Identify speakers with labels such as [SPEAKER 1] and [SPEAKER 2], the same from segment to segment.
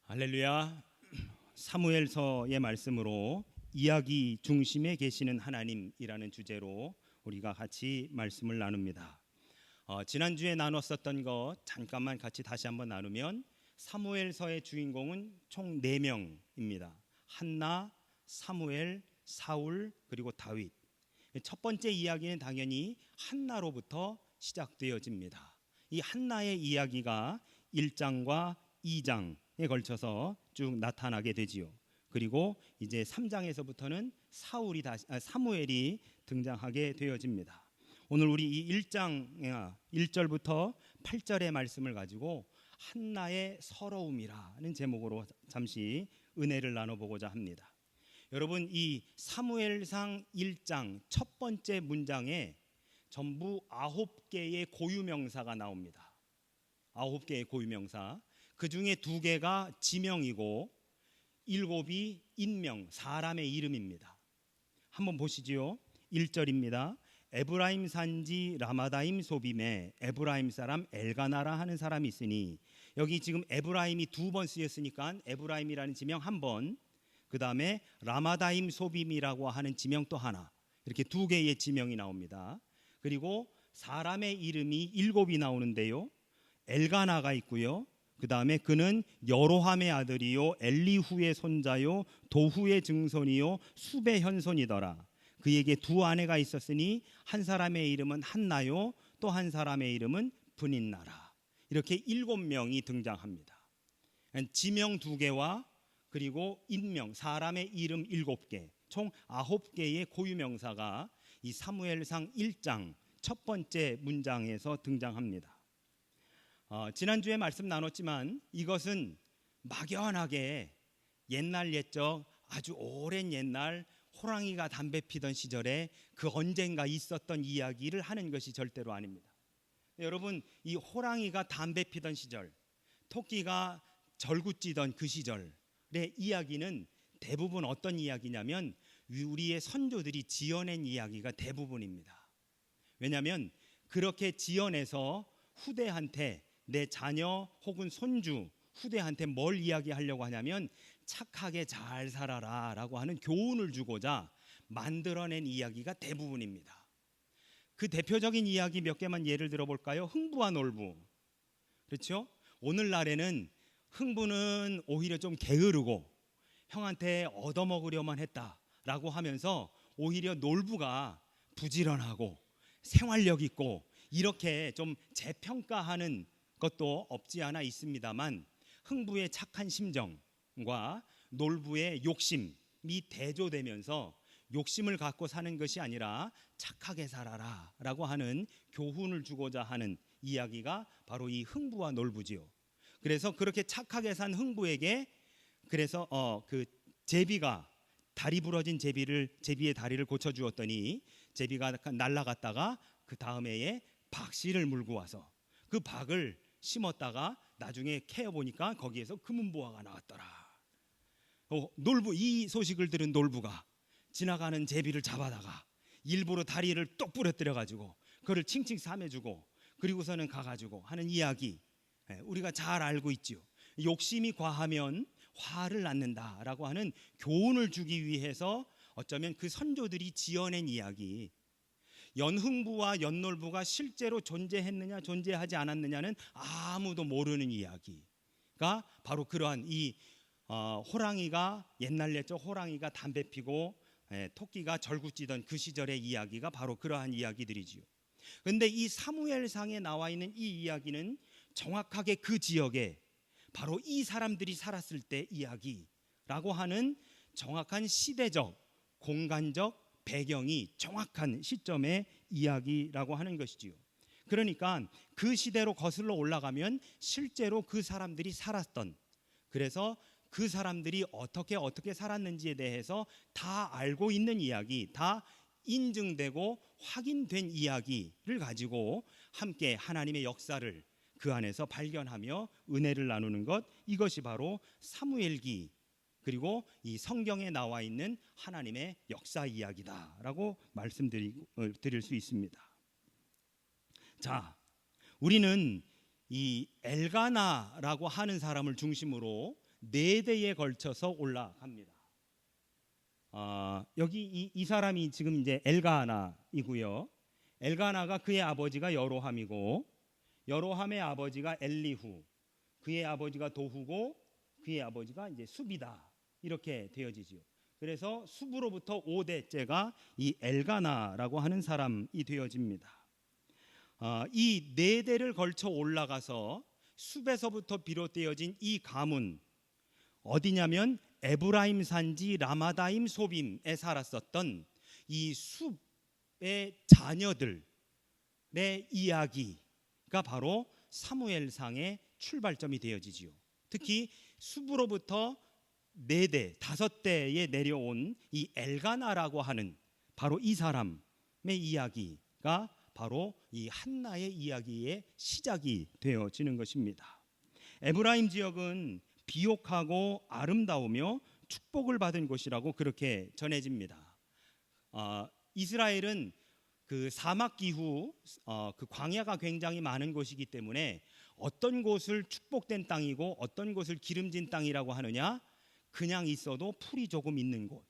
[SPEAKER 1] 할렐루야. 사무엘서의 말씀으로 이야기 중심에 계시는 하나님이라는 주제로 우리가 같이 말씀을 나눕니다. 지난주에 나눴었던 것 잠깐만 같이 다시 한번 나누면 사무엘서의 주인공은 총 4명입니다. 한나, 사무엘, 사울 그리고 다윗. 첫 번째 이야기는 당연히 한나로부터 시작되어집니다. 이 한나의 이야기가 1장과 2장에 걸쳐서 쭉 나타나게 되지요. 그리고 이제 3장에서부터는 사무엘이 등장하게 되어집니다. 오늘 우리 이 1장 1절부터 8절의 말씀을 가지고 한나의 서러움이라는 제목으로 잠시 은혜를 나눠보고자 합니다. 여러분, 이 사무엘상 1장 첫 번째 문장에 전부 9개의 고유명사가 나옵니다. 9개의 고유명사. 그 중에 2개가 지명이고 7이 인명, 사람의 이름입니다. 한번 보시지요. 1절입니다. 에브라임 산지 라마다임 소빔에 에브라임 사람 엘가나라 하는 사람이 있으니, 여기 지금 에브라임이 2번 쓰였으니까 에브라임이라는 지명 1번, 그 다음에 라마다임 소빔이라고 하는 지명 또 하나, 이렇게 2개의 지명이 나옵니다. 그리고 사람의 이름이 7이 나오는데요, 엘가나가 있고요, 그 다음에 그는 여로함의 아들이요 엘리후의 손자요 도후의 증손이요 숲의 현손이더라. 그에게 2 아내가 있었으니 한 사람의 이름은 한나요 또 한 사람의 이름은 브닌나라. 이렇게 7명이 등장합니다. 지명 2개와 그리고 인명, 사람의 이름 7개, 총 9개의 고유명사가 이 사무엘상 1장 첫 번째 문장에서 등장합니다. 지난주에 말씀 나눴지만 이것은 막연하게 옛날 옛적 아주 오랜 옛날 호랑이가 담배 피던 시절에 그 언젠가 있었던 이야기를 하는 것이 절대로 아닙니다. 여러분, 이 호랑이가 담배 피던 시절, 토끼가 절구찌던 그 시절의 이야기는 대부분 어떤 이야기냐면 우리의 선조들이 지어낸 이야기가 대부분입니다. 왜냐하면 그렇게 지어내서 후대한테, 내 자녀 혹은 손주 후대한테 뭘 이야기하려고 하냐면 착하게 잘 살아라 라고 하는 교훈을 주고자 만들어낸 이야기가 대부분입니다. 그 대표적인 이야기 몇 개만 예를 들어볼까요? 흥부와 놀부. 그렇죠? 오늘날에는 흥부는 오히려 좀 게으르고 형한테 얻어먹으려만 했다라고 하면서 오히려 놀부가 부지런하고 생활력 있고 이렇게 좀 재평가하는 것도 없지 않아 있습니다만, 흥부의 착한 심정과 놀부의 욕심이 대조되면서 욕심을 갖고 사는 것이 아니라 착하게 살아라 라고 하는 교훈을 주고자 하는 이야기가 바로 이 흥부와 놀부지요. 그래서 그렇게 착하게 산 흥부에게 그래서 그 제비가 다리 부러진 제비의 다리를 고쳐주었더니 제비가 날아갔다가 그 다음 해에 박씨를 물고 와서 그 박을 심었다가 나중에 캐어 보니까 거기에서 금은보화가 나왔더라. 놀부, 이 소식을 들은 놀부가 지나가는 제비를 잡아다가 일부러 다리를 똑 부러뜨려 가지고 그를 칭칭 삼해주고 그리고서는 가가지고 하는 이야기, 우리가 잘 알고 있지요. 욕심이 과하면 화를 낳는다라고 하는 교훈을 주기 위해서 어쩌면 그 선조들이 지어낸 이야기, 연흥부와 연놀부가 실제로 존재했느냐 존재하지 않았느냐는 아무도 모르는 이야기가 바로 그러한 이 호랑이가, 옛날 옛적 호랑이가 담배 피고 토끼가 절구찌던 그 시절의 이야기가 바로 그러한 이야기들이지요. 그런데 이 사무엘상에 나와 있는 이 이야기는 정확하게 그 지역에 바로 이 사람들이 살았을 때 이야기라고 하는 정확한 시대적, 공간적 배경이 정확한 시점의 이야기라고 하는 것이지요. 그러니까 그 시대로 거슬러 올라가면 실제로 그 사람들이 살았던, 그래서 그 사람들이 어떻게 살았는지에 대해서 다 알고 있는 이야기, 다 인증되고 확인된 이야기를 가지고 함께 하나님의 역사를 그 안에서 발견하며 은혜를 나누는 것, 이것이 바로 사무엘기, 그리고 이 성경에 나와 있는 하나님의 역사 이야기다라고 말씀드릴 수 있습니다. 자, 우리는 이 엘가나라고 하는 사람을 중심으로 4대에 걸쳐서 올라갑니다. 여기 이 사람이 지금 이제 엘가나이고요. 엘가나가 그의 아버지가 여로함이고, 여로함의 아버지가 엘리후, 그의 아버지가 도후고, 그의 아버지가 이제 숲이다, 이렇게 되어지지요. 그래서 숲으로부터 5대째가 이 엘가나라고 하는 사람이 되어집니다. 이 4대를 걸쳐 올라가서 숲에서부터 비롯되어진 이 가문, 어디냐면 에브라임 산지 라마다임 소빔에 살았었던 이 숲의 자녀들의 이야기가 바로 사무엘상의 출발점이 되어지지요. 특히 숲으로부터 4대, 5대에 내려온 이 엘가나라고 하는 바로 이 사람의 이야기가 바로 이 한나의 이야기의 시작이 되어지는 것입니다. 에브라임 지역은 비옥하고 아름다우며 축복을 받은 곳이라고 그렇게 전해집니다. 이스라엘은 그 사막 기후, 그 광야가 굉장히 많은 곳이기 때문에 어떤 곳을 축복된 땅이고 어떤 곳을 기름진 땅이라고 하느냐, 그냥 있어도 풀이 조금 있는 곳,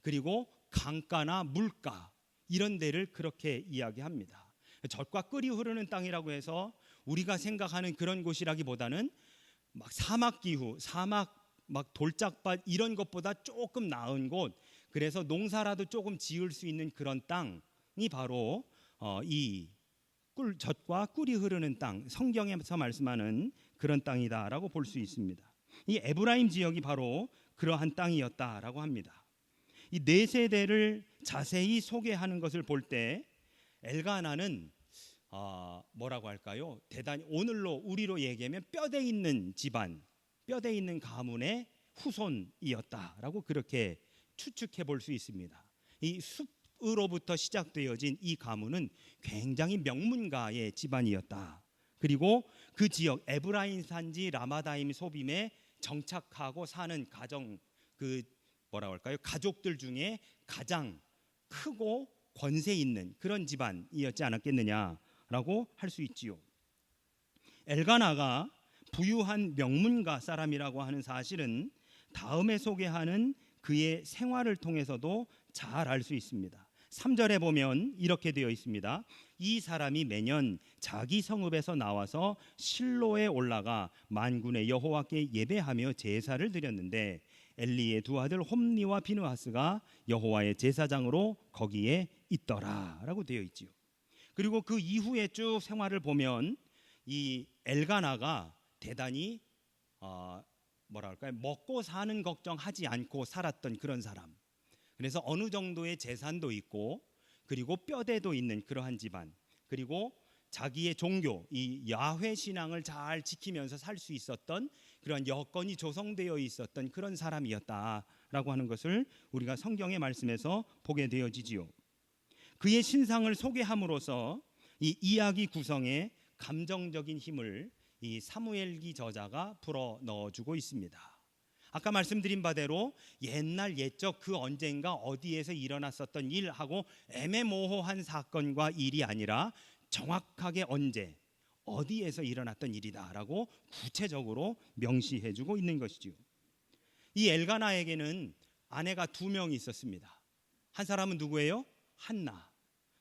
[SPEAKER 1] 그리고 강가나 물가, 이런 데를 그렇게 이야기합니다. 젖과 꿀이 흐르는 땅이라고 해서 우리가 생각하는 그런 곳이라기보다는 막 사막 기후, 사막 막 돌짝밭 이런 것보다 조금 나은 곳, 그래서 농사라도 조금 지을 수 있는 그런 땅이 바로 이 젖과 꿀이 흐르는 땅, 성경에서 말씀하는 그런 땅이다라고 볼 수 있습니다. 이 에브라임 지역이 바로 그러한 땅이었다라고 합니다. 이 4세대를 자세히 소개하는 것을 볼 때 엘가나는 뭐라고 할까요? 대단히 오늘로 우리로 얘기하면 뼈대 있는 집안, 뼈대 있는 가문의 후손이었다라고 그렇게 추측해 볼 수 있습니다. 이 숲으로부터 시작되어진 이 가문은 굉장히 명문가의 집안이었다. 그리고 그 지역 에브라임 산지 라마다임 소빔에 정착하고 사는 가정, 그 뭐라고 할까요? 가족들 중에 가장 크고 권세 있는 그런 집안이었지 않았겠느냐라고 할 수 있지요. 엘가나가 부유한 명문가 사람이라고 하는 사실은 다음에 소개하는 그의 생활을 통해서도 잘 알 수 있습니다. 3절에 보면 이렇게 되어 있습니다. 이 사람이 매년 자기 성읍에서 나와서 실로에 올라가 만군의 여호와께 예배하며 제사를 드렸는데 엘리의 두 아들 홈니와 비느하스가 여호와의 제사장으로 거기에 있더라라고 되어 있지요. 그리고 그 이후에 쭉 생활을 보면 이 엘가나가 대단히 뭐랄까요, 먹고 사는 걱정하지 않고 살았던 그런 사람. 그래서 어느 정도의 재산도 있고 그리고 뼈대도 있는 그러한 집안, 그리고 자기의 종교, 이 야훼 신앙을 잘 지키면서 살 수 있었던 그런 여건이 조성되어 있었던 그런 사람이었다라고 하는 것을 우리가 성경의 말씀에서 보게 되어지지요. 그의 신상을 소개함으로써 이 이야기 구성에 감정적인 힘을 이 사무엘기 저자가 불어 넣어주고 있습니다. 아까 말씀드린 바대로 옛날 옛적 그 언젠가 어디에서 일어났었던 일하고 애매모호한 사건과 일이 아니라 정확하게 언제 어디에서 일어났던 일이다라고 구체적으로 명시해주고 있는 것이죠. 이 엘가나에게는 아내가 2명이 있었습니다. 한 사람은 누구예요? 한나.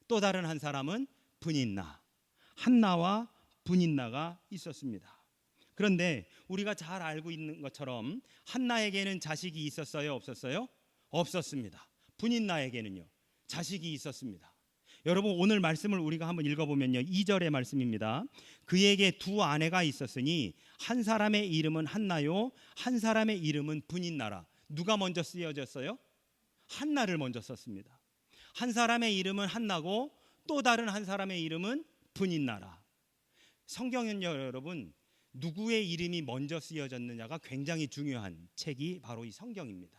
[SPEAKER 1] 또 다른 한 사람은 브닌나. 한나와 브닌나가 있었습니다. 그런데 우리가 잘 알고 있는 것처럼 한나에게는 자식이 있었어요? 없었어요? 없었습니다. 브닌나에게는요, 자식이 있었습니다. 여러분, 오늘 말씀을 우리가 한번 읽어보면요, 2절의 말씀입니다. 그에게 2 아내가 있었으니 한 사람의 이름은 한나요, 한 사람의 이름은 브닌나라. 누가 먼저 쓰여졌어요? 한나를 먼저 썼습니다. 한 사람의 이름은 한나고 또 다른 한 사람의 이름은 브닌나라. 성경은요, 여러분, 누구의 이름이 먼저 쓰여졌느냐가 굉장히 중요한 책이 바로 이 성경입니다.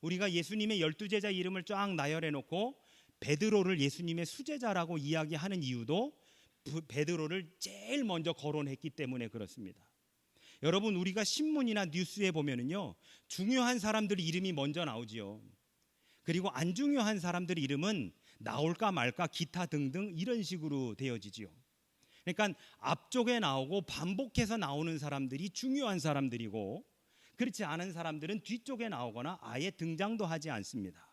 [SPEAKER 1] 우리가 예수님의 12제자 이름을 쫙 나열해 놓고 베드로를 예수님의 수제자라고 이야기하는 이유도 베드로를 제일 먼저 거론했기 때문에 그렇습니다. 여러분, 우리가 신문이나 뉴스에 보면은요, 중요한 사람들 이름이 먼저 나오지요. 그리고 안 중요한 사람들 이름은 나올까 말까 기타 등등 이런 식으로 되어지지요. 그러니까 앞쪽에 나오고 반복해서 나오는 사람들이 중요한 사람들이고, 그렇지 않은 사람들은 뒤쪽에 나오거나 아예 등장도 하지 않습니다.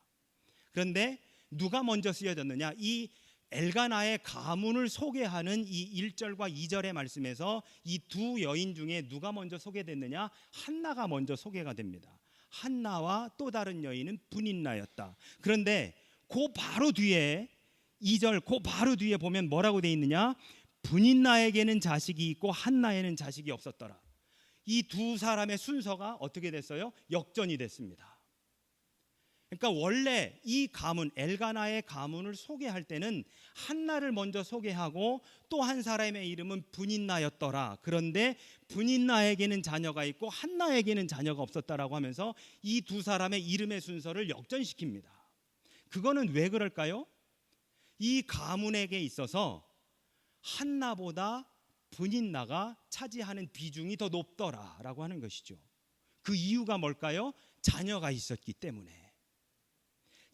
[SPEAKER 1] 그런데 누가 먼저 쓰여졌느냐? 이 엘가나의 가문을 소개하는 이 1절과 2절의 말씀에서 이 두 여인 중에 누가 먼저 소개됐느냐? 한나가 먼저 소개가 됩니다. 한나와 또 다른 여인은 브닛나였다. 그런데 그 바로 뒤에 2절 그 바로 뒤에 보면 뭐라고 돼 있느냐? 브닛나에게는 자식이 있고 한나에는 자식이 없었더라. 이 두 사람의 순서가 어떻게 됐어요? 역전이 됐습니다. 그러니까 원래 이 가문 엘가나의 가문을 소개할 때는 한나를 먼저 소개하고 또 한 사람의 이름은 브닛나였더라. 그런데 브닛나에게는 자녀가 있고 한나에게는 자녀가 없었다라고 하면서 이 두 사람의 이름의 순서를 역전시킵니다. 그거는 왜 그럴까요? 이 가문에게 있어서 한나보다 브닛나가 차지하는 비중이 더 높더라라고 하는 것이죠. 그 이유가 뭘까요? 자녀가 있었기 때문에.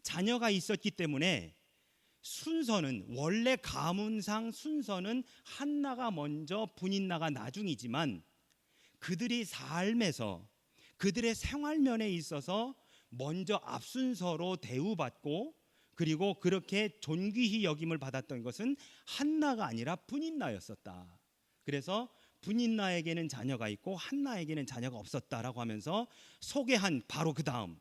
[SPEAKER 1] 자녀가 있었기 때문에 순서는 원래 가문상 순서는 한나가 먼저 브닛나가 나중이지만 그들이 삶에서 그들의 생활면에 있어서 먼저 앞순서로 대우받고 그리고 그렇게 존귀히 여김을 받았던 것은 한나가 아니라 브닛나였었다. 그래서 브닛나에게는 자녀가 있고 한나에게는 자녀가 없었다라고 하면서 소개한 바로 그 다음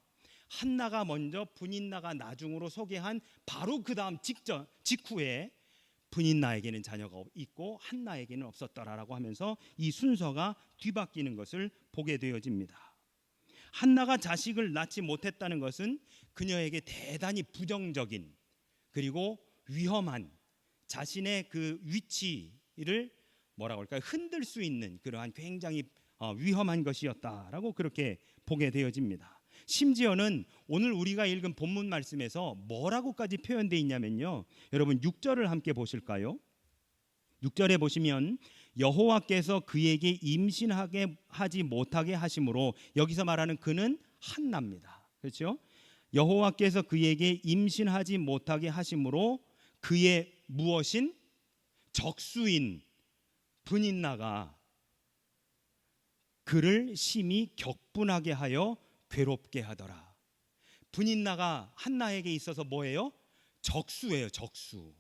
[SPEAKER 1] 한나가 먼저 브닛나가 나중으로 소개한 바로 그 다음 직후에 브닛나에게는 자녀가 있고 한나에게는 없었더라라고 하면서 이 순서가 뒤바뀌는 것을 보게 되어집니다. 한나가 자식을 낳지 못했다는 것은 그녀에게 대단히 부정적인 그리고 위험한 자신의 그 위치를 뭐라고 할까요? 흔들 수 있는 그러한 굉장히 위험한 것이었다라고 그렇게 보게 되어집니다. 심지어는 오늘 우리가 읽은 본문 말씀에서 뭐라고까지 표현되어 있냐면요. 여러분 6절을 함께 보실까요? 6절에 보시면 여호와께서 그에게 임신하게 하지 못하게 하심으로 여기서 말하는 그는 한나입니다. 그렇죠? 여호와께서 그에게 임신하지 못하게 하심으로 그의 무엇인 적수인 브닛나가 그를 심히 격분하게 하여 괴롭게 하더라. 브닛나가 한나에게 있어서 뭐예요? 적수예요. 적수.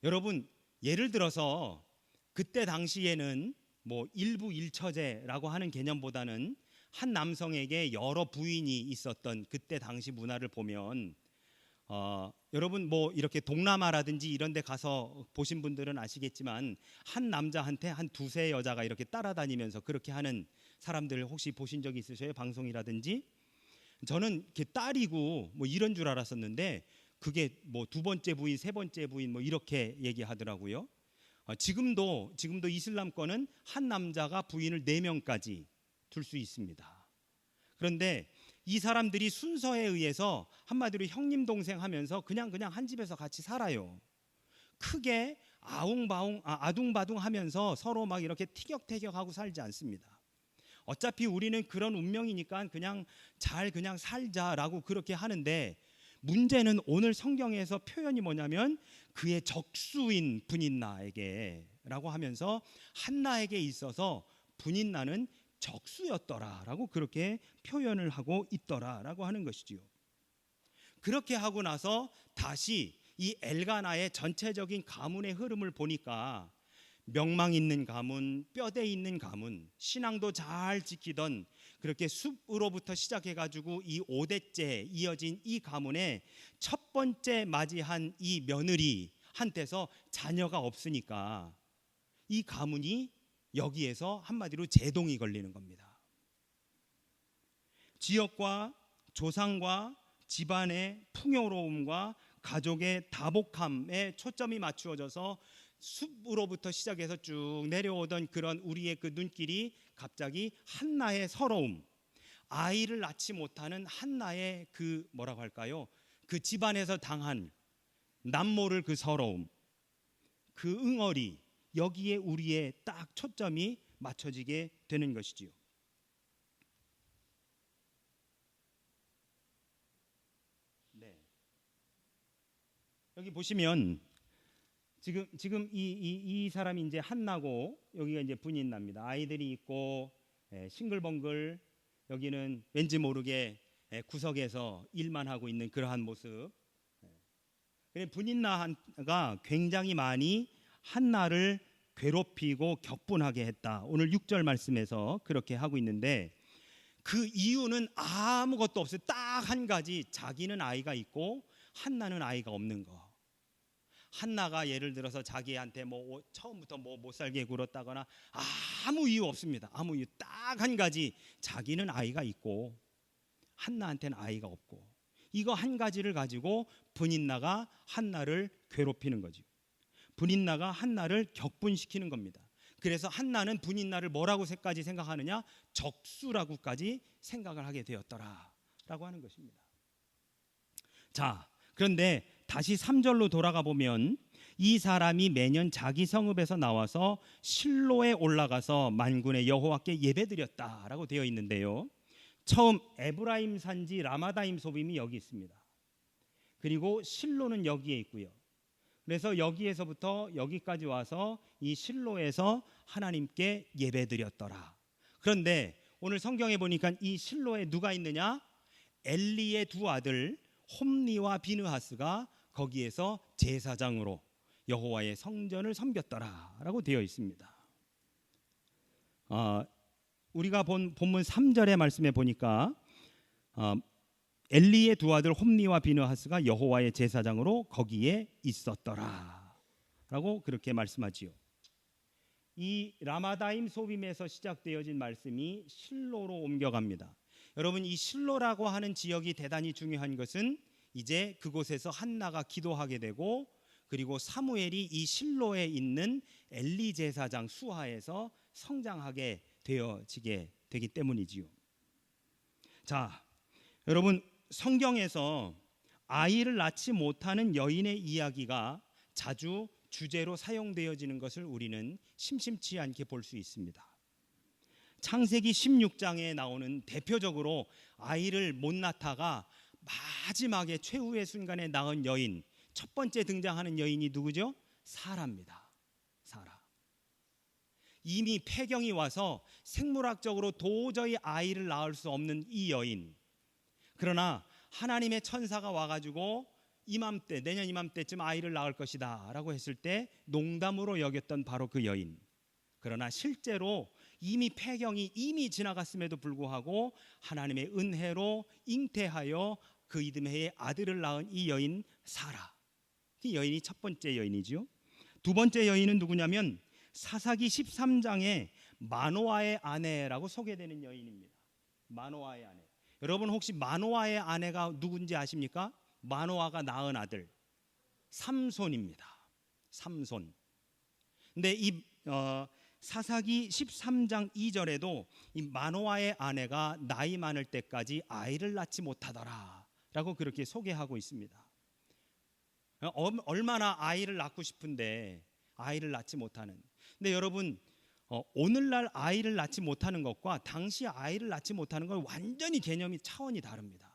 [SPEAKER 1] 여러분 예를 들어서 그때 당시에는 뭐 일부 일처제라고 하는 개념보다는 한 남성에게 여러 부인이 있었던 그때 당시 문화를 보면 여러분 뭐 이렇게 동남아라든지 이런 데 가서 보신 분들은 아시겠지만 한 남자한테 한 두세 여자가 이렇게 따라다니면서 그렇게 하는 사람들 혹시 보신 적이 있으세요? 방송이라든지. 저는 이렇게 딸이고 뭐 이런 줄 알았었는데 그게 뭐 두 번째 부인, 세 번째 부인 뭐 이렇게 얘기하더라고요. 지금도 이슬람권은 한 남자가 부인을 4명까지 둘 수 있습니다. 그런데 이 사람들이 순서에 의해서 한마디로 형님 동생 하면서 그냥 한 집에서 같이 살아요. 크게 아둥바둥 하면서 서로 막 이렇게 티격태격하고 살지 않습니다. 어차피 우리는 그런 운명이니까 그냥 살자라고 그렇게 하는데 문제는 오늘 성경에서 표현이 뭐냐면 그의 적수인 브닛나에게라고 하면서 한나에게 있어서 브닛나는 적수였더라라고 그렇게 표현을 하고 있더라라고 하는 것이지요. 그렇게 하고 나서 다시 이 엘가나의 전체적인 가문의 흐름을 보니까 명망 있는 가문, 뼈대 있는 가문, 신앙도 잘 지키던 그렇게 숲으로부터 시작해가지고 이 5대째 이어진 이 가문의 첫 번째 맞이한 이 며느리한테서 자녀가 없으니까 이 가문이 여기에서 한마디로 제동이 걸리는 겁니다. 지역과 조상과 집안의 풍요로움과 가족의 다복함에 초점이 맞추어져서 숲으로부터 시작해서 쭉 내려오던 그런 우리의 그 눈길이 갑자기 한나의 서러움, 아이를 낳지 못하는 한나의 그 뭐라고 할까요? 그 집안에서 당한 남모를 그 서러움, 그 응어리, 여기에 우리의 딱 초점이 맞춰지게 되는 것이지요. 네. 여기 보시면 지금 이 사람이 이제 한나고 여기가 이제 분인납니다. 아이들이 있고 싱글벙글 여기는 왠지 모르게 구석에서 일만 하고 있는 그러한 모습. 분인나가 굉장히 많이 한나를 괴롭히고 격분하게 했다. 오늘 6절 말씀에서 그렇게 하고 있는데 그 이유는 아무것도 없어요. 딱 한 가지, 자기는 아이가 있고 한나는 아이가 없는 거. 한나가 예를 들어서 자기한테 처음부터 못 살게 굴었다거나 아무 이유 없습니다. 아무 이유, 딱 한 가지, 자기는 아이가 있고 한나한테는 아이가 없고, 이거 한 가지를 가지고 분인나가 한나를 괴롭히는 거죠. 분인나가 한나를 격분시키는 겁니다. 그래서 한나는 분인나를 뭐라고까지 생각하느냐, 적수라고까지 생각을 하게 되었더라라고 하는 것입니다. 자, 그런데 다시 3절로 돌아가 보면 이 사람이 매년 자기 성읍에서 나와서 실로에 올라가서 만군의 여호와께 예배드렸다라고 되어 있는데요. 처음 에브라임 산지 라마다임 소빔이 여기 있습니다. 그리고 실로는 여기에 있고요. 그래서 여기에서부터 여기까지 와서 이 실로에서 하나님께 예배드렸더라. 그런데 오늘 성경에 보니까 이 실로에 누가 있느냐? 엘리의 두 아들 홈니와 비느하스가 거기에서 제사장으로 여호와의 성전을 섬겼더라라고 되어 있습니다. 우리가 본 본문 3절의 말씀에 보니까 엘리의 두 아들 홈니와 비느하스가 여호와의 제사장으로 거기에 있었더라라고 그렇게 말씀하지요. 이 라마다임 소빔에서 시작되어진 말씀이 실로로 옮겨갑니다. 여러분, 이 실로라고 하는 지역이 대단히 중요한 것은 이제 그곳에서 한나가 기도하게 되고, 그리고 사무엘이 이 실로에 있는 엘리 제사장 수하에서 성장하게 되어지게 되기 때문이지요. 자, 여러분, 성경에서 아이를 낳지 못하는 여인의 이야기가 자주 주제로 사용되어지는 것을 우리는 심심치 않게 볼 수 있습니다. 창세기 16장에 나오는 대표적으로 아이를 못 낳다가 마지막에 최후의 순간에 낳은 여인, 첫 번째 등장하는 여인이 누구죠? 사라입니다. 사라. 이미 폐경이 와서 생물학적으로 도저히 아이를 낳을 수 없는 이 여인. 그러나 하나님의 천사가 와가지고 이맘때, 내년 이맘때쯤 아이를 낳을 것이다 라고 했을 때 농담으로 여겼던 바로 그 여인. 그러나 실제로 이미 폐경이 이미 지나갔음에도 불구하고 하나님의 은혜로 잉태하여 그 이듬해에 아들을 낳은 이 여인 사라. 이 여인이 첫 번째 여인이죠. 두 번째 여인은 누구냐면 사사기 13장에 마노아의 아내라고 소개되는 여인입니다. 마노아의 아내. 여러분 혹시 마노아의 아내가 누군지 아십니까? 마노아가 낳은 아들 삼손입니다. 삼손. 근데 이 사사기 13장 2절에도 이 마노아의 아내가 나이 많을 때까지 아이를 낳지 못하더라라고 그렇게 소개하고 있습니다. 얼마나 아이를 낳고 싶은데 아이를 낳지 못하는. 근데 여러분, 오늘날 아이를 낳지 못하는 것과 당시 아이를 낳지 못하는 건 완전히 개념이 차원이 다릅니다.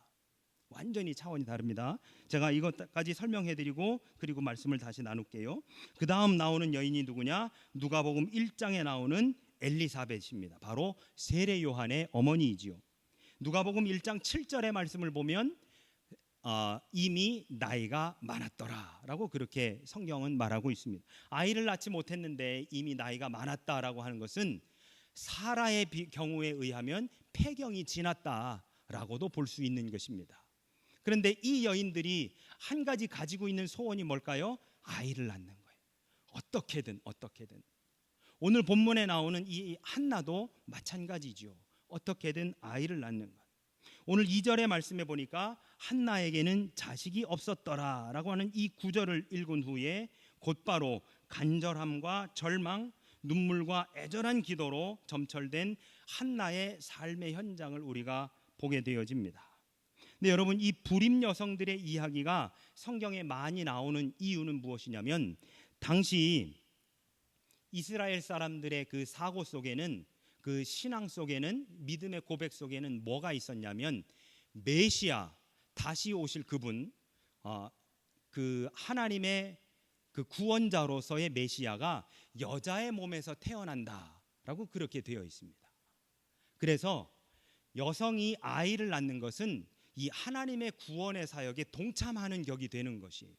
[SPEAKER 1] 완전히 차원이 다릅니다. 제가 이것까지 설명해드리고 그리고 말씀을 다시 나눌게요. 그 다음 나오는 여인이 누구냐? 누가복음 1장에 나오는 엘리사벳입니다. 바로 세례 요한의 어머니이지요. 누가복음 1장 7절의 말씀을 보면 이미 나이가 많았더라라고 그렇게 성경은 말하고 있습니다. 아이를 낳지 못했는데 이미 나이가 많았다라고 하는 것은 사라의 경우에 의하면 폐경이 지났다라고도 볼 수 있는 것입니다. 그런데 이 여인들이 한 가지 가지고 있는 소원이 뭘까요? 아이를 낳는 거예요. 어떻게든. 오늘 본문에 나오는 이 한나도 마찬가지죠. 어떻게든 아이를 낳는 것. 오늘 2절의 말씀에 보니까 한나에게는 자식이 없었더라라고 하는 이 구절을 읽은 후에 곧바로 간절함과 절망, 눈물과 애절한 기도로 점철된 한나의 삶의 현장을 우리가 보게 되어집니다. 근데 여러분, 이 불임 여성들의 이야기가 성경에 많이 나오는 이유는 무엇이냐면 당시 이스라엘 사람들의 그 사고 속에는, 그 신앙 속에는, 믿음의 고백 속에는 뭐가 있었냐면 메시아, 다시 오실 그분, 그 하나님의 그 구원자로서의 메시아가 여자의 몸에서 태어난다라고 그렇게 되어 있습니다. 그래서 여성이 아이를 낳는 것은 이 하나님의 구원의 사역에 동참하는 격이 되는 것이에요.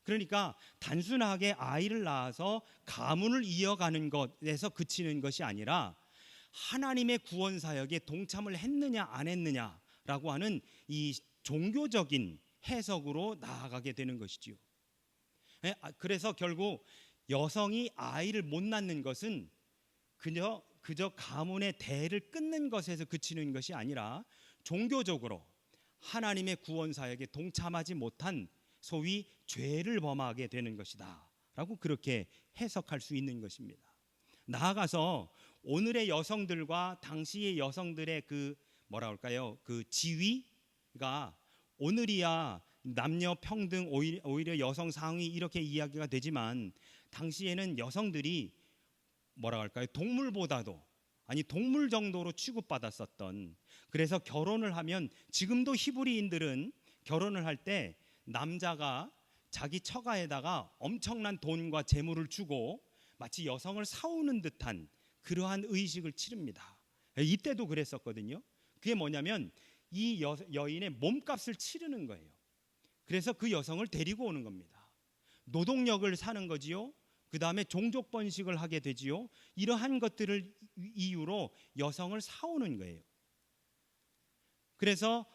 [SPEAKER 1] 그러니까 단순하게 아이를 낳아서 가문을 이어가는 것에서 그치는 것이 아니라 하나님의 구원 사역에 동참을 했느냐 안 했느냐라고 하는 이 종교적인 해석으로 나아가게 되는 것이지요. 그래서 결국 여성이 아이를 못 낳는 것은 그저 가문의 대를 끊는 것에서 그치는 것이 아니라 종교적으로 하나님의 구원 사역에 동참하지 못한 소위 죄를 범하게 되는 것이다 라고 그렇게 해석할 수 있는 것입니다. 나아가서 오늘의 여성들과 당시의 여성들의 그 그 지위가 오늘이야 남녀 평등 오히려 여성 상위 이렇게 이야기가 되지만 당시에는 여성들이 동물보다도 동물 정도로 취급받았었던, 그래서 결혼을 하면 지금도 히브리인들은 결혼을 할 때 남자가 자기 처가에다가 엄청난 돈과 재물을 주고 마치 여성을 사오는 듯한 그러한 의식을 치릅니다. 이때도 그랬었거든요. 그게 뭐냐면 이 여인의 몸값을 치르는 거예요. 그래서 그 여성을 데리고 오는 겁니다. 노동력을 사는 거지요. 그 다음에 종족 번식을 하게 되지요. 이러한 것들을 이유로 여성을 사오는 거예요. 그래서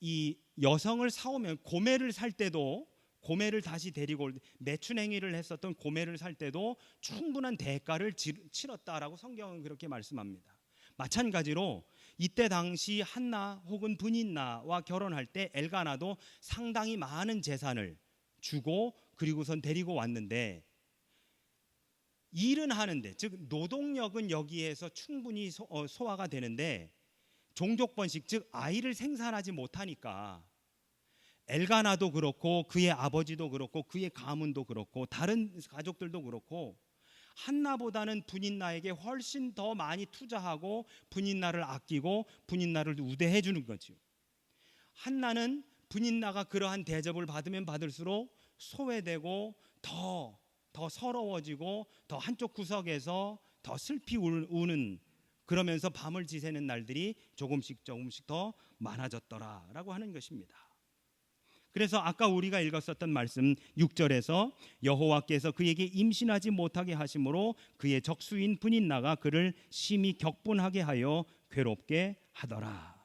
[SPEAKER 1] 이 여성을 사오면 고매를 살 때도, 고매를 다시 데리고 매춘 행위를 했었던 고매를 살 때도 충분한 대가를 치렀다라고 성경은 그렇게 말씀합니다. 마찬가지로 이때 당시 한나 혹은 브닌나와 결혼할 때 엘가나도 상당히 많은 재산을 주고 그리고선 데리고 왔는데, 일은 하는데, 즉 노동력은 여기에서 충분히 소화가 되는데 종족 번식, 즉 아이를 생산하지 못하니까 엘가나도 그렇고 그의 아버지도 그렇고 그의 가문도 그렇고 다른 가족들도 그렇고 한나보다는 브닌나에게 훨씬 더 많이 투자하고 브닌나를 아끼고 브닌나를 우대해 주는 거죠. 한나는 브닌나가 그러한 대접을 받으면 받을수록 소외되고 더 서러워지고 더 한쪽 구석에서 더 슬피 우는, 그러면서 밤을 지새는 날들이 조금씩 더 많아졌더라라고 하는 것입니다. 그래서 아까 우리가 읽었었던 말씀 6절에서 여호와께서 그에게 임신하지 못하게 하심으로 그의 적수인 브닌나가 그를 심히 격분하게 하여 괴롭게 하더라.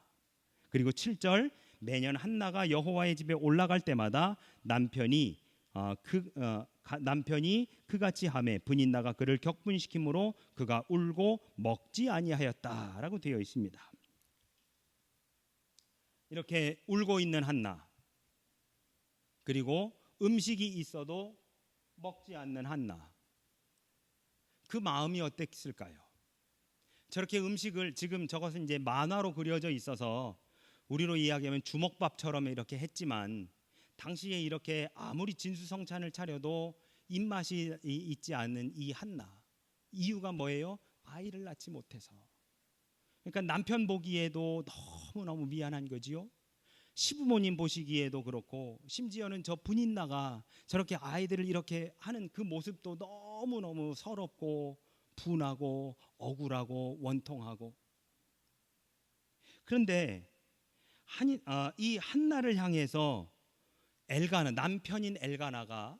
[SPEAKER 1] 그리고 7절, 매년 한나가 여호와의 집에 올라갈 때마다 남편이 그같이 하매 브닌나가 그를 격분시키므로 그가 울고 먹지 아니하였다라고 되어 있습니다. 이렇게 울고 있는 한나, 그리고 음식이 있어도 먹지 않는 한나, 그 마음이 어땠을까요? 저렇게 음식을, 지금 저것은 이제 만화로 그려져 있어서 우리로 이야기하면 주먹밥처럼 이렇게 했지만 당시에 이렇게 아무리 진수성찬을 차려도 입맛이 있지 않는 이 한나, 이유가 뭐예요? 아이를 낳지 못해서. 그러니까 남편 보기에도 너무너무 미안한 거지요. 시부모님 보시기에도 그렇고, 심지어는 저 브닌나가 저렇게 아이들을 이렇게 하는 그 모습도 너무너무 서럽고 분하고 억울하고 원통하고. 그런데 이 한나를 향해서 남편인 엘가나가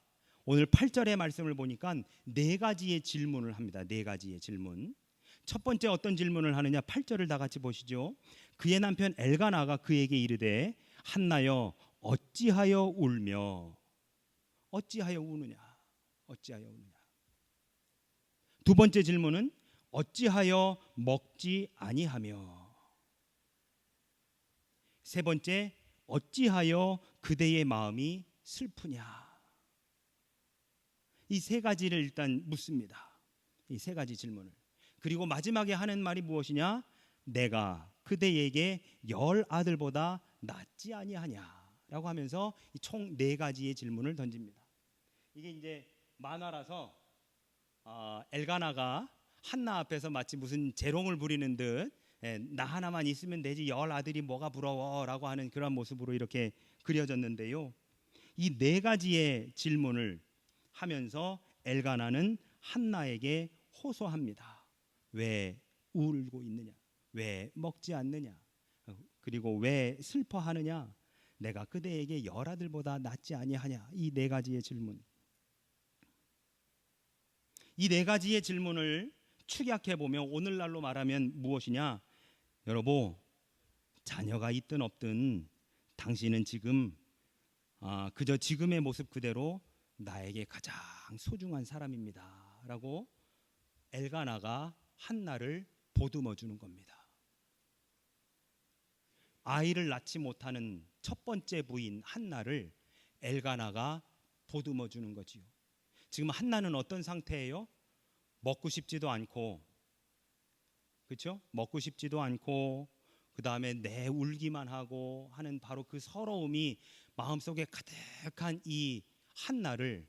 [SPEAKER 1] 오늘 8절의 말씀을 보니까 4가지의 질문을 합니다. 4가지의 질문. 첫 번째 어떤 질문을 하느냐, 8절을 다 같이 보시죠. 그의 남편 엘가나가 그에게 이르되 한나여 어찌하여 울며, 어찌하여 우느냐. 두 번째 질문은 어찌하여 먹지 아니하며, 세 번째 어찌하여 그대의 마음이 슬프냐. 이 3가지를 일단 묻습니다. 이 3가지 질문을. 그리고 마지막에 하는 말이 무엇이냐? 내가 그대에게 10아들보다 낫지 아니하냐라고 하면서 총 4가지의 질문을 던집니다. 이게 이제 만화라서 엘가나가 한나 앞에서 마치 무슨 재롱을 부리는 듯, 나 하나만 있으면 되지 10아들이 뭐가 부러워라고 하는 그런 모습으로 이렇게 그려졌는데요. 이 4가지의 질문을 하면서 엘가나는 한나에게 호소합니다. 왜 울고 있느냐? 왜 먹지 않느냐? 그리고 왜 슬퍼하느냐? 내가 그대에게 열아들보다 낫지 아니하냐? 이 네 가지의 질문. 이 네 가지의 질문을 축약해 보면 오늘날로 말하면 무엇이냐? 여러분, 자녀가 있든 없든 당신은 지금 그저 지금의 모습 그대로 나에게 가장 소중한 사람입니다 라고 엘가나가 한나를 보듬어 주는 겁니다. 아이를 낳지 못하는 첫 번째 부인 한나를 엘가나가 보듬어 주는 거지요. 지금 한나는 어떤 상태예요? 먹고 싶지도 않고, 그렇죠? 먹고 싶지도 않고, 그 다음에 내 울기만 하고 하는 바로 그 서러움이 마음속에 가득한 이 한나를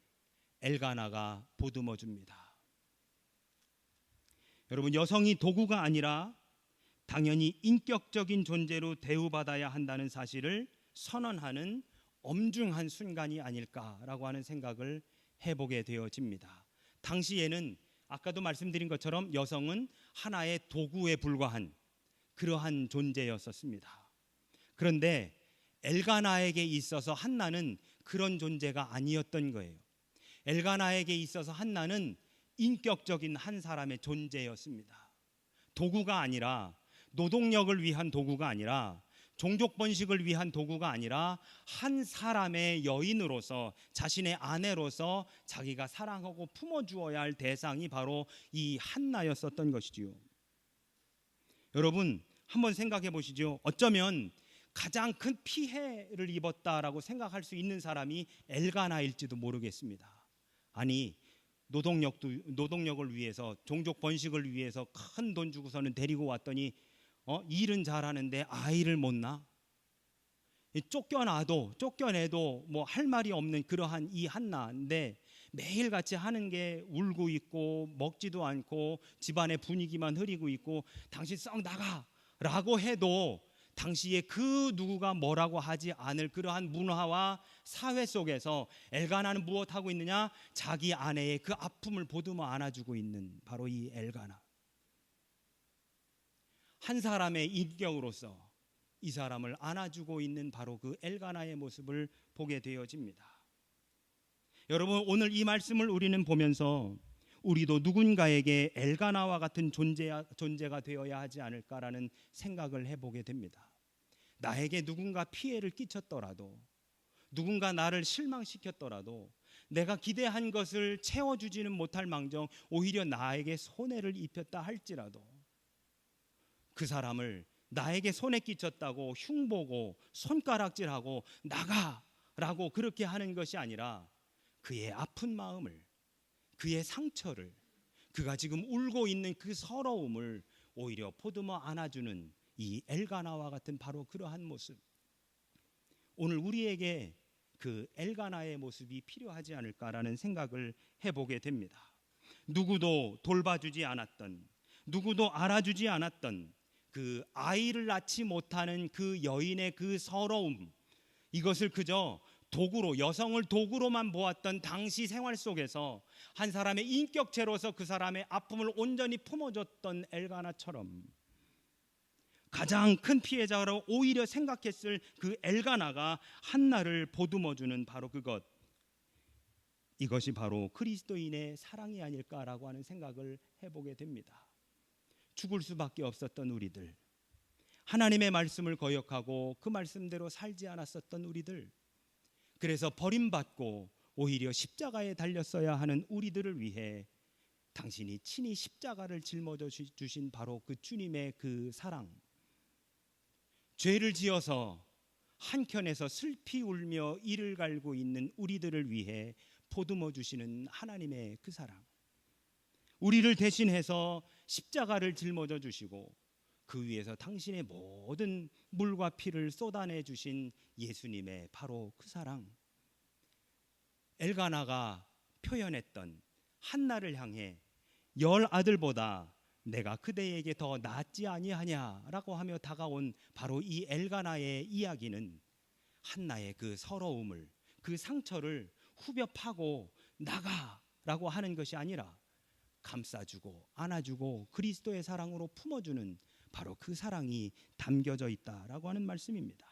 [SPEAKER 1] 엘가나가 보듬어 줍니다. 여러분, 여성이 도구가 아니라 당연히 인격적인 존재로 대우받아야 한다는 사실을 선언하는 엄중한 순간이 아닐까라고 하는 생각을 해보게 되어집니다. 당시에는 아까도 말씀드린 것처럼 여성은 하나의 도구에 불과한 그러한 존재였었습니다. 그런데 엘가나에게 있어서 한나는 그런 존재가 아니었던 거예요. 엘가나에게 있어서 한나는 인격적인 한 사람의 존재였습니다. 도구가 아니라, 노동력을 위한 도구가 아니라, 종족 번식을 위한 도구가 아니라 한 사람의 여인으로서, 자신의 아내로서 자기가 사랑하고 품어주어야 할 대상이 바로 이 한나였었던 것이지요. 여러분, 한번 생각해 보시죠. 어쩌면 가장 큰 피해를 입었다라고 생각할 수 있는 사람이 엘가나일지도 모르겠습니다. 아니, 노동력을 위해서, 종족 번식을 위해서 큰 돈 주고서는 데리고 왔더니 일은 잘하는데 아이를 못 낳아. 쫓겨내도 뭐 할 말이 없는 그러한 이 한나인데 매일같이 하는 게 울고 있고 먹지도 않고 집안의 분위기만 흐리고 있고, 당신 썩 나가라고 해도 당시에 그 누구가 뭐라고 하지 않을 그러한 문화와 사회 속에서 엘가나는 무엇하고 있느냐? 자기 아내의 그 아픔을 보듬어 안아주고 있는 바로 이 엘가나. 한 사람의 인격으로서 이 사람을 안아주고 있는 바로 그 엘가나의 모습을 보게 되어집니다. 여러분, 오늘 이 말씀을 우리는 보면서 우리도 누군가에게 엘가나와 같은 존재가 되어야 하지 않을까라는 생각을 해보게 됩니다. 나에게 누군가 피해를 끼쳤더라도, 누군가 나를 실망시켰더라도, 내가 기대한 것을 채워주지는 못할 망정 오히려 나에게 손해를 입혔다 할지라도 그 사람을 나에게 손해 끼쳤다고 흉보고 손가락질하고 나가라고 그렇게 하는 것이 아니라 그의 아픈 마음을, 그의 상처를, 그가 지금 울고 있는 그 서러움을 오히려 보듬어 안아주는 이 엘가나와 같은 바로 그러한 모습. 오늘 우리에게 그 엘가나의 모습이 필요하지 않을까라는 생각을 해보게 됩니다. 누구도 돌봐주지 않았던, 누구도 알아주지 않았던 그 아이를 낳지 못하는 그 여인의 그 서러움, 이것을 그저 도구로, 여성을 도구로만 보았던 당시 생활 속에서 한 사람의 인격체로서 그 사람의 아픔을 온전히 품어줬던 엘가나처럼 가장 큰 피해자로 오히려 생각했을 그 엘가나가 한나를 보듬어주는 바로 그것, 이것이 바로 그리스도인의 사랑이 아닐까라고 하는 생각을 해보게 됩니다. 죽을 수밖에 없었던 우리들, 하나님의 말씀을 거역하고 그 말씀대로 살지 않았었던 우리들, 그래서 버림받고 오히려 십자가에 달렸어야 하는 우리들을 위해 당신이 친히 십자가를 짊어져 주신 바로 그 주님의 그 사랑, 죄를 지어서 한켠에서 슬피 울며 이를 갈고 있는 우리들을 위해 보듬어 주시는 하나님의 그 사랑, 우리를 대신해서 십자가를 짊어져 주시고 그 위에서 당신의 모든 물과 피를 쏟아내 주신 예수님의 바로 그 사랑, 엘가나가 표현했던 한나를 향해 열 아들보다 내가 그대에게 더 낫지 아니하냐라고 하며 다가온 바로 이 엘가나의 이야기는 한나의 그 서러움을, 그 상처를 후벼 파고 나가라고 하는 것이 아니라 감싸주고 안아주고 그리스도의 사랑으로 품어주는 바로 그 사랑이 담겨져 있다라고 하는 말씀입니다.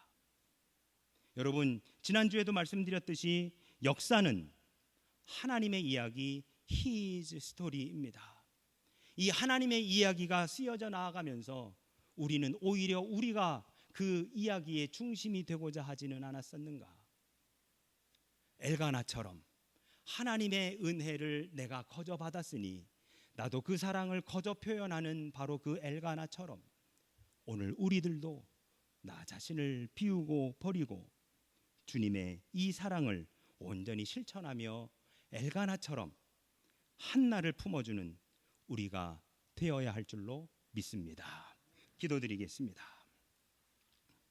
[SPEAKER 1] 여러분, 지난주에도 말씀드렸듯이 역사는 하나님의 이야기, His story입니다. 이 하나님의 이야기가 쓰여져 나아가면서 우리는 오히려 우리가 그 이야기의 중심이 되고자 하지는 않았었는가? 엘가나처럼 하나님의 은혜를 내가 거저 받았으니 나도 그 사랑을 거저 표현하는 바로 그 엘가나처럼 오늘 우리들도 나 자신을 비우고 버리고 주님의 이 사랑을 온전히 실천하며 엘가나처럼 한나를 품어주는 우리가 되어야 할 줄로 믿습니다. 기도드리겠습니다.